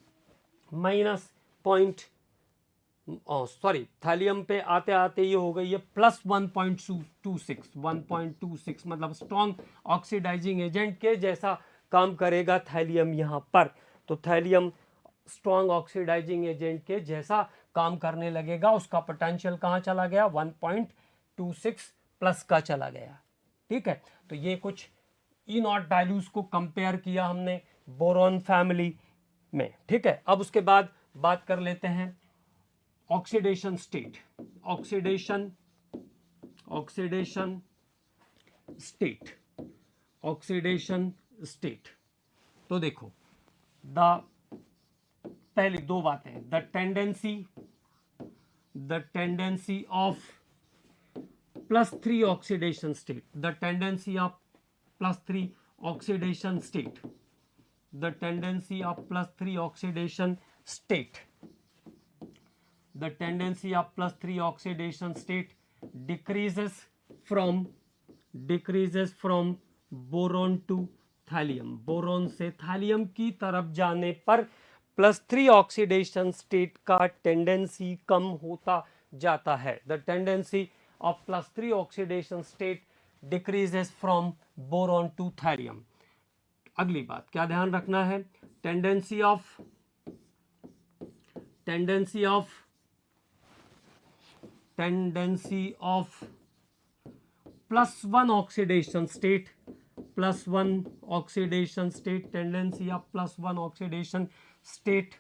थैलियम पे आते आते ये हो गई है +1.26, मतलब स्ट्रॉन्ग ऑक्सीडाइजिंग एजेंट के जैसा काम करेगा थैलियम यहाँ पर. तो थैलियम स्ट्रॉन्ग ऑक्सीडाइजिंग एजेंट के जैसा काम करने लगेगा. उसका पोटेंशियल कहाँ चला गया, 1.26 प्लस का चला गया, ठीक है. तो ये कुछ ई नॉट वैल्यूज को कंपेयर किया हमने बोरॉन फैमिली में, ठीक है. अब उसके बाद बात कर लेते हैं ऑक्सीडेशन स्टेट. Oxidation state. तो देखो, पहली दो बातें, the tendency of +3 oxidation state, the tendency of +3 oxidation state, the tendency of +3 oxidation state, the tendency of +3 oxidation state decreases from boron to thallium. Boron से थैलियम की तरफ जाने पर +3 ऑक्सीडेशन स्टेट का टेंडेंसी कम होता जाता है. The tendency of +3 oxidation state decreases from boron to thallium. अगली बात क्या ध्यान रखना है, tendency of +1 oxidation state, tendency of +1 oxidation state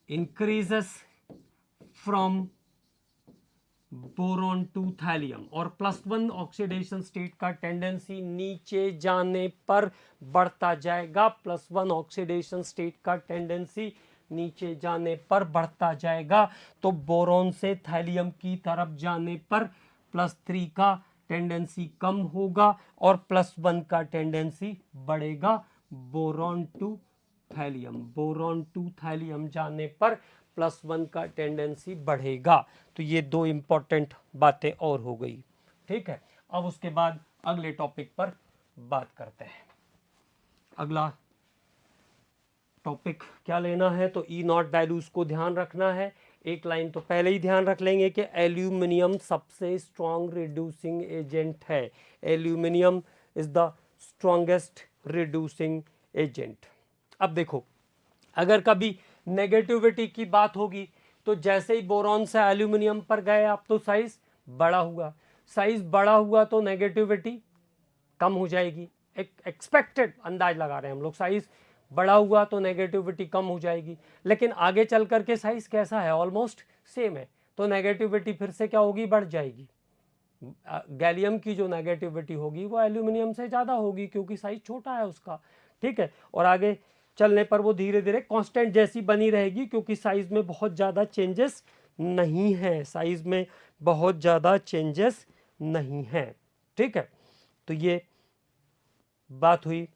increases from boron to thallium. और +1 ऑक्सीडेशन स्टेट का टेंडेंसी नीचे जाने पर बढ़ता जाएगा. +1 ऑक्सीडेशन स्टेट का टेंडेंसी नीचे जाने पर बढ़ता जाएगा. तो बोरॉन से थैलियम की तरफ जाने पर +3 का टेंडेंसी कम होगा और +1 का टेंडेंसी बढ़ेगा. बोरॉन टू थैलियम जाने पर +1 का टेंडेंसी बढ़ेगा. तो ये दो इंपॉर्टेंट बातें और हो गई, ठीक है. अब उसके बाद अगले टॉपिक पर बात करते हैं. अगला टॉपिक क्या लेना है, तो ई नॉट वैल्यूज को ध्यान रखना है. एक लाइन तो पहले ही ध्यान रख लेंगे कि एल्यूमिनियम सबसे स्ट्रॉन्ग रिड्यूसिंग एजेंट है. Aluminium is the strongest reducing agent. अब देखो, अगर कभी नेगेटिविटी की बात होगी तो जैसे ही बोरॉन से एल्यूमिनियम पर गए आप तो साइज बड़ा हुआ, साइज बड़ा हुआ तो नेगेटिविटी कम हो जाएगी। एक एक्सपेक्टेड अंदाज लगा रहे हैं हम लोग, साइज बड़ा हुआ तो नेगेटिविटी कम हो जाएगी, लेकिन आगे चल करके साइज कैसा है, ऑलमोस्ट सेम है, तो नेगेटिविटी फिर से क्या होगी, बढ़ जाएगी। गैलियम की जो नेगेटिविटी होगी वो एल्यूमिनियम से ज़्यादा होगी क्योंकि साइज छोटा है उसका, ठीक है। और आगे चलने पर वो धीरे धीरे कांस्टेंट जैसी बनी रहेगी क्योंकि साइज में बहुत ज़्यादा चेंजेस नहीं है, साइज में बहुत ज़्यादा चेंजेस नहीं है, ठीक है। तो ये बात हुई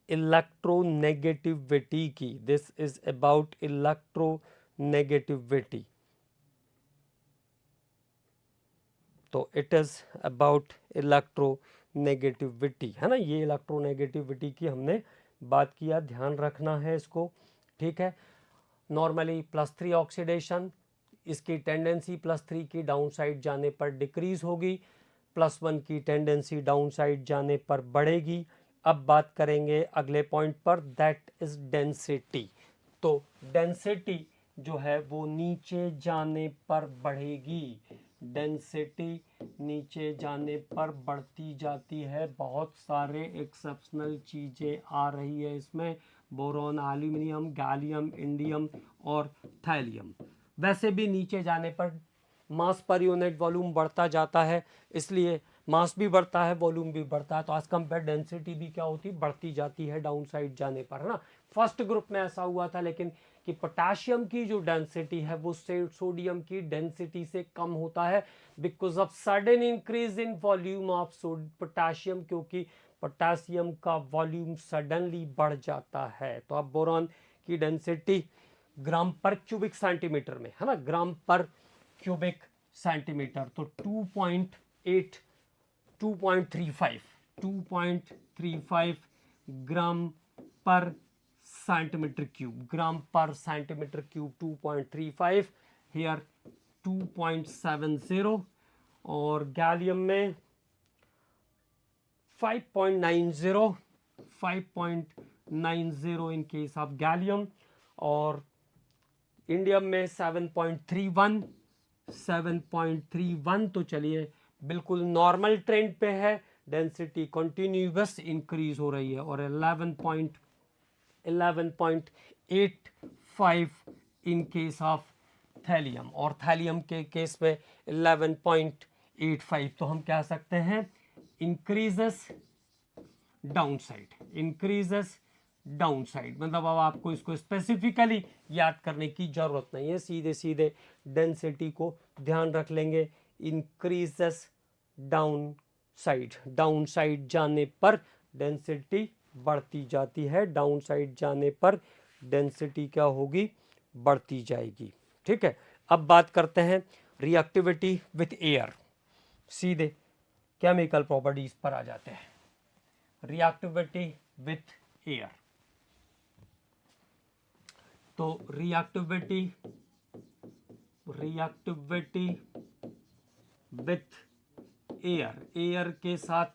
इलेक्ट्रोनेगेटिविटी की। This is about electronegativity. तो इट इज अबाउट इलेक्ट्रोनेगेटिविटी, है ना, ये इलेक्ट्रोनेगेटिविटी की हमने बात किया, ध्यान रखना है इसको, ठीक है। नॉर्मली +3 ऑक्सीडेशन, इसकी टेंडेंसी +3 की डाउन साइड जाने पर डिक्रीज होगी, +1 की टेंडेंसी डाउन साइड जाने पर बढ़ेगी। अब बात करेंगे अगले पॉइंट पर, दैट इज डेंसिटी। तो डेंसिटी जो है वो नीचे जाने पर बढ़ेगी, डेंसिटी नीचे जाने पर बढ़ती जाती है। बहुत सारे एक्सेप्शनल चीज़ें आ रही है इसमें, बोरॉन, एल्यूमिनियम, गैलियम, इंडियम और थैलियम। वैसे भी नीचे जाने पर मास पर यूनिट वॉल्यूम बढ़ता जाता है, इसलिए मास भी बढ़ता है, वॉल्यूम भी बढ़ता है, तो आज कंपेयर डेंसिटी भी क्या होती है, बढ़ती जाती है डाउन साइड जाने पर, है ना। फर्स्ट ग्रुप में ऐसा हुआ था लेकिन कि पोटाशियम की जो डेंसिटी है वो सोडियम की डेंसिटी से कम होता है because of sudden increase in volume of potassium, क्योंकि पोटासियम का वॉल्यूम सडनली बढ़ जाता है। तो अब बोरॉन की डेंसिटी ग्राम पर क्यूबिक सेंटीमीटर में, है ना, ग्राम पर क्यूबिक सेंटीमीटर, तो 2.35 ग्राम पर सेंटीमीटर क्यूब, ग्राम पर सेंटीमीटर क्यूब 2.35, हियर 2.70, और गैलियम में 5.90 इन केस ऑफ गैलियम, और इंडियम में 7.31। तो चलिए बिल्कुल नॉर्मल ट्रेंड पे है, डेंसिटी कंटिन्यूअस इंक्रीज हो रही है, और 11.85 इन केस ऑफ थैलियम, और थैलियम के केस में 11.85। तो हम कह सकते हैं increases down side, increases down side, मतलब अब आपको इसको स्पेसिफिकली याद करने की जरूरत नहीं है, सीधे सीधे डेंसिटी को ध्यान रख लेंगे, increases down side, down side जाने पर डेंसिटी बढ़ती जाती है, डाउन साइड जाने पर डेंसिटी क्या होगी, बढ़ती जाएगी, ठीक है। अब बात करते हैं रिएक्टिविटी विथ एयर, सीधे केमिकल प्रॉपर्टीज पर आ जाते हैं। रिएक्टिविटी विथ एयर, तो रिएक्टिविटी विथ एयर, एयर के साथ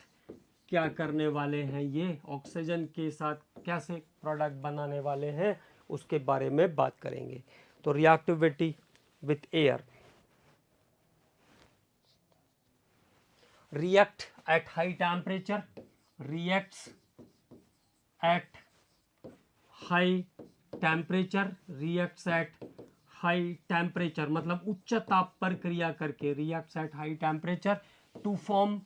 क्या करने वाले हैं, ये ऑक्सीजन के साथ कैसे प्रोडक्ट बनाने वाले हैं उसके बारे में बात करेंगे। तो reactivity with air, react at high temperature, reacts at high temperature, reacts at high temperature मतलब उच्च ताप पर क्रिया करके, reacts at high temperature to form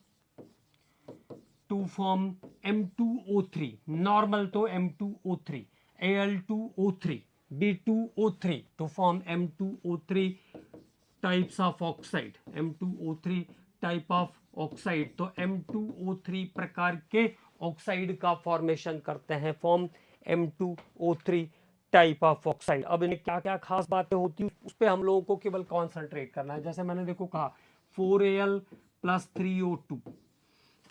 M2O3, normal तो M2O3, Al2O3, B2O3 to form M2O3 types of oxide, M2O3 type of oxide, तो M2O3 प्रकार के ऑक्साइड का फॉर्मेशन करते हैं, form M2O3 type of oxide. अब इनमें क्या क्या खास बातें होती हैं उस पर हम लोगों को केवल कॉन्सेंट्रेट करना है। जैसे मैंने देखो कहा 4Al + 3O2,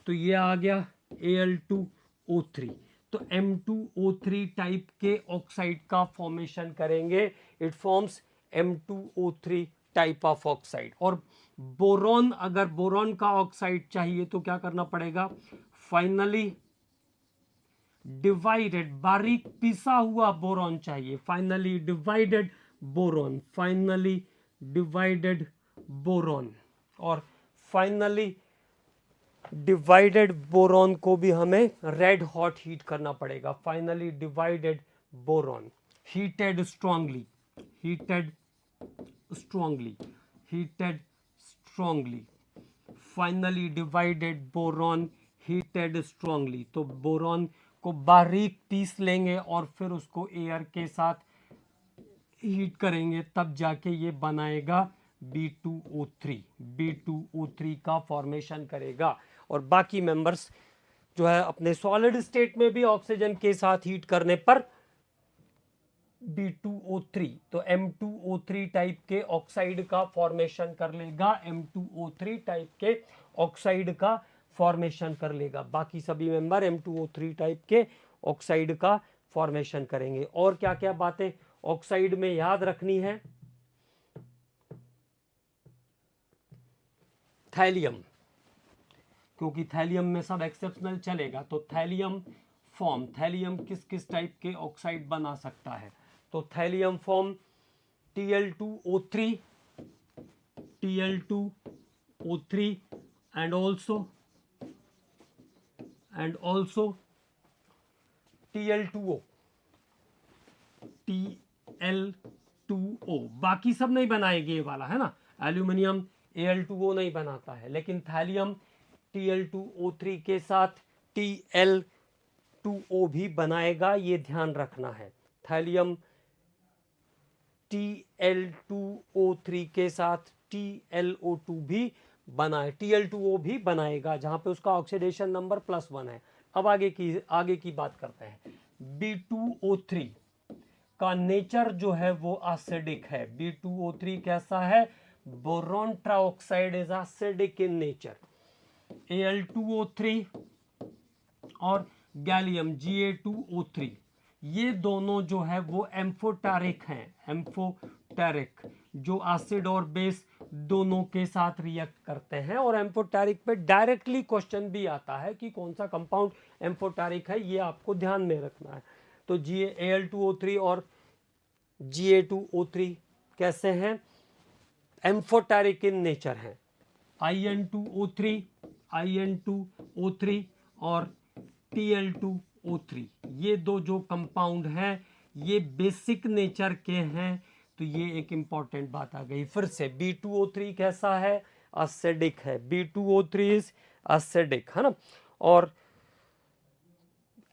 तो ये आ गया Al2O3, तो M2O3 टाइप के ऑक्साइड का फॉर्मेशन करेंगे, it forms M2O3 type of oxide. और बोरॉन, अगर बोरॉन का ऑक्साइड चाहिए तो क्या करना पड़ेगा, फाइनली डिवाइडेड, बारीक पिसा हुआ बोरॉन चाहिए, finally divided boron, finally divided boron. और फाइनली डिवाइडेड बोरॉन को भी हमें रेड हॉट हीट करना पड़ेगा। Finally divided boron heated strongly, heated strongly, heated strongly, finally divided boron heated strongly. तो बोरॉन को बारीक पीस लेंगे और फिर उसको एयर के साथ हीट करेंगे, तब जाके ये बनाएगा B2O3, B2O3 का फॉर्मेशन करेगा। और बाकी मेंबर्स जो है अपने सॉलिड स्टेट में भी ऑक्सीजन के साथ हीट करने पर B2O3, तो M2O3 टाइप के ऑक्साइड का फॉर्मेशन कर लेगा, M2O3 टाइप के ऑक्साइड का फॉर्मेशन कर लेगा। बाकी सभी मेंबर M2O3 टाइप के ऑक्साइड का फॉर्मेशन करेंगे। और क्या क्या बातें ऑक्साइड में याद रखनी है? थैलियम, क्योंकि थैलियम में सब एक्सेप्शनल चलेगा, तो थैलियम फॉर्म, थैलियम किस किस टाइप के ऑक्साइड बना सकता है? तो thallium form Tl2O3, Tl2O3 and also Tl2O, Tl2O। बाकी सब नहीं बनाएगी ये वाला, है ना। एल्यूमिनियम Al2O नहीं बनाता है, लेकिन थैलियम Tl2O3 के साथ Tl2O भी बनाएगा, ये ध्यान रखना है। थैलियम Tl2O3 के साथ TlO2 भी बनाए, Tl2O भी बनाएगा, जहां पे उसका ऑक्सीडेशन नंबर +1 है। अब आगे की बात करते हैं। B2O3 का नेचर जो है वो एसिडिक है। B2O3 कैसा है? Boron trioxide is acidic in nature. Al2O3 और गैलियम Ga2O3, ये दोनों जो है वो एम्फोटेरिक हैं, एम्फोटेरिक, जो एसिड और बेस दोनों के साथ रिएक्ट करते हैं। और एम्फोटेरिक पे डायरेक्टली क्वेश्चन भी आता है कि कौन सा कंपाउंड एम्फोटेरिक है, ये आपको ध्यान में रखना है। तो Al2O3 और Ga2O3 कैसे हैं? एम्फोटेरिक इन नेचर हैं। In2O3, In2O3 और Tl2O3, ये दो जो कंपाउंड हैं ये बेसिक नेचर के हैं। तो ये एक इंपॉर्टेंट बात आ गई। फिर से B2O3 कैसा है? एसिडिक है। B2O3 इज एसिडिक, है ना। और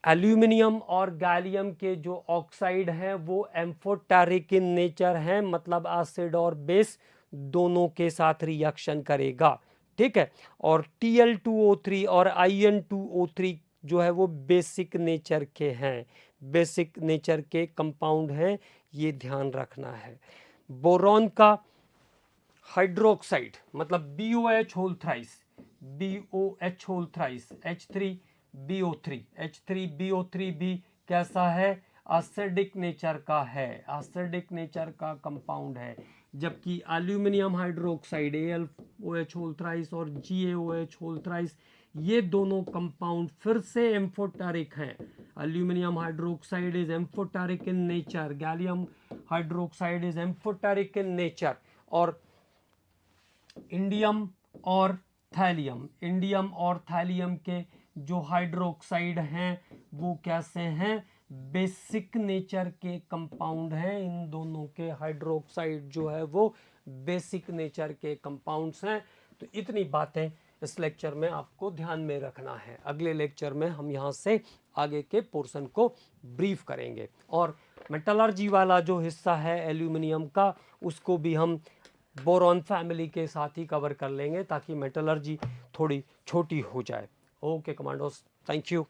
एल्यूमिनियम और गैलियम के जो ऑक्साइड हैं वो एम्फोटेरिक इन नेचर हैं, मतलब एसिड और बेस दोनों के साथ रिएक्शन करेगा, ठीक है। और Tl2O3 और In2O3 जो है वो बेसिक नेचर के हैं, बेसिक नेचर के कंपाउंड हैं, ये ध्यान रखना है। बोरॉन का हाइड्रोक्साइड मतलब BOH whole thrice, BOH whole thrice, H3BO3, H3BO3 भी कैसा है? एसिडिक नेचर का है, एसिडिक नेचर का कंपाउंड है। जबकि aluminium hydroxide AlOH whole thrice और GaOH होल थ्राइस, ये दोनों कंपाउंड फिर से एम्फोटेरिक हैं। Aluminium hydroxide is amphoteric in nature, gallium hydroxide is amphoteric in nature. और इंडियम और थैलियम, इंडियम और थैलियम के जो हाइड्रोक्साइड हैं वो कैसे हैं? बेसिक नेचर के कंपाउंड हैं। इन दोनों के हाइड्रोक्साइड जो है वो बेसिक नेचर के कंपाउंड्स हैं। तो इतनी बातें इस लेक्चर में आपको ध्यान में रखना है। अगले लेक्चर में हम यहाँ से आगे के पोर्शन को ब्रीफ करेंगे और मेटलर्जी वाला जो हिस्सा है एल्यूमिनियम का, उसको भी हम बोरॉन फैमिली के साथ ही कवर कर लेंगे ताकि मेटलर्जी थोड़ी छोटी हो जाए। Okay commandos, thank you.